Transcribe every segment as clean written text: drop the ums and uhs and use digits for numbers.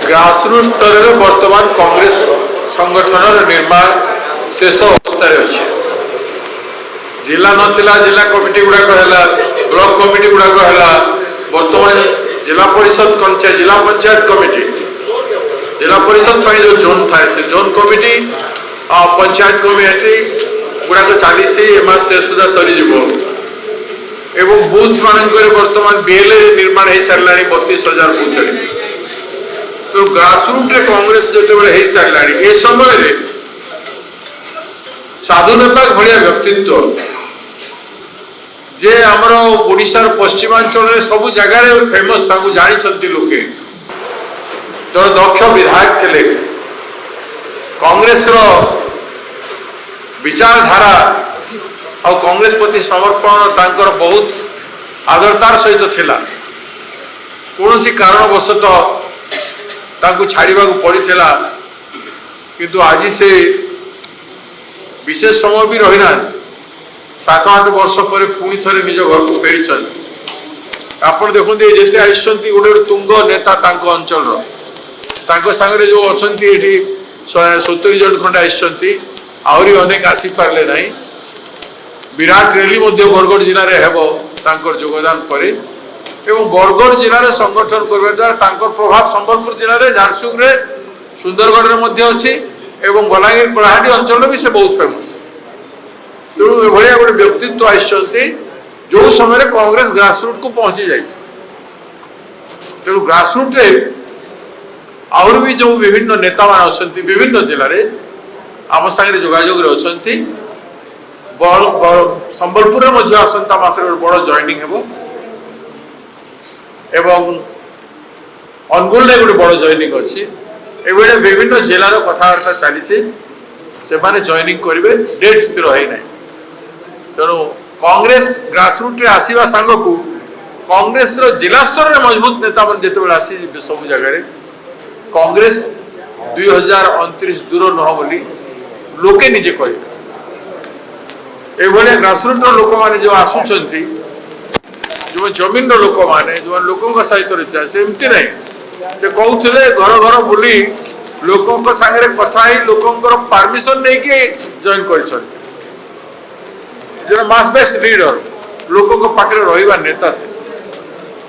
Grassroot स्तर में वर्तमान कांग्रेस संगठन निर्माण शेष अवस्था अच्छे जिला नथिला जिला कमिटी गुड़ाक ब्लॉक कमिटी गुड़ाक वर्तमान जिला परिषद जिला पंचायत कमिटी जिला परिषद जो जोन थाए से जोन कमिटी पंचायत कमिटी गुड़ाक चली एमास सुधा सरीज एवं बूथ मान वर्तमान बीएलए निर्माण हो सारा 32,000 बूथ तो ग्रासरूट रे कांग्रेस जो हो सारा ए समय साधु नेपाल भाया व्यक्तित्व जे आमर ओडिशार पश्चिमांचल सबू जगह फेमस जानी लोके जड़े दक्ष विधायक थे कांग्रेस विचारधारा और कांग्रेस प्रति समर्पण तांकर बहुत आदरतार सहित थिला कौन सी कारणवशतः तांको छाड़वा पड़ता किंतु आज से विशेष समय भी रही ना 7-8 वर्ष पर पुणी थे निज घर को फेरी आपण देखते जिते आसती गोटे तुंग नेता अंचल सांगे जो अच्छा 70 जन खंडे आसती आहरी अनेक आसी पारे ना विराट रैली बरगढ़ जिले में हेबर योगदान पर एवं बरगढ़ जिले में संगठन करने द्वारा प्रभाव संबलपुर जिले में झारसुगुड़े सुंदरगढ़ में अच्छी एवं बलांगीर कलाहांडी अंचल भी से बहुत फेमस तेणु एभलिया गोटे व्यक्तित्व आसती जो समय कांग्रेस ग्रासरूट को पहुंची जाए तेणु ग्रासरूट रे आहुरी भी जो विभिन्न नेता मान अच्छा विभिन्न जिले में आम सागर जोगाजोग अच्छा संबलपुर आसंता मास बड़ जॉइनिंग हेबो एवं अनुगुल गोटे बड़ जॉइनिंग अच्छी ये विभिन्न जिलार कथबार्ता चली से जॉइनिंग करेंगे डेट स्थिर है ना तेणु कांग्रेस ग्रासरूट रे आसवा सांग को कांग्रेस जिला स्तर में मजबूत नेता जो आसी सब जगह कांग्रेस 2029 दूर नुह बोली लोके निजे कह ग्रासरूट लोक मैंने जो आसुंच जो जमीन लोक मैंने जो लोकों सहित रही सेमती ना से कहते घर घर बुली लोकों सागर कथा लोकों परमिशन नहीं कि जॉइन कर मास बेस लीडर लोकों पाखे रहा नेता से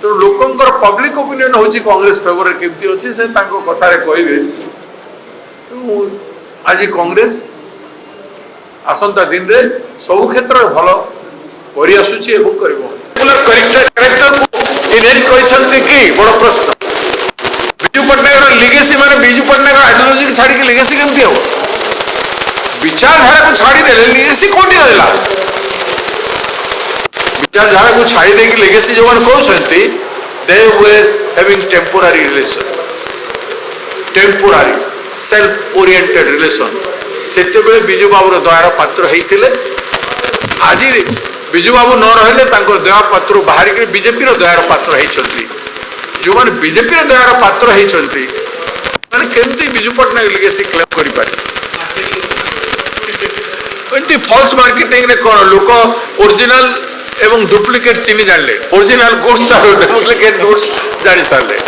तो लोकों पब्लिक ओपिनियन हूँ कांग्रेस फेवर केमती अच्छी से कथार कहे आज कांग्रेस आसंता दिन रे सब क्षेत्र में भल कर बड़ प्रश्न विजु पट्टनायक लिगेसी मैंने विजु पट्टनायक आइडियोलॉजी की छाड़ी लिगेसी केमती हम विचारधारा को छाड़ीदे लिगेसी कौन देला विचारधारा को छाड़ीदे कि लिगेसी जो कहते they were having temporary relation temporary self oriented relation से विजु बाबूर दयार पात्र होते आज विजु बाबू न रही दया पात्र बाहर बीजेपी दयार पात्र होती जो मैंने बीजेपी दयार पात्र होती केमती विजु पट्टनायक लिगेसी क्लेम कर फल्स मार्केटिंग कौन लोक ओरिजिनल एवं डुप्लिकेट चिन्ह जानले ओरिजिनल गुड्स और डुप्लिकेट गुड्स जानी सारे।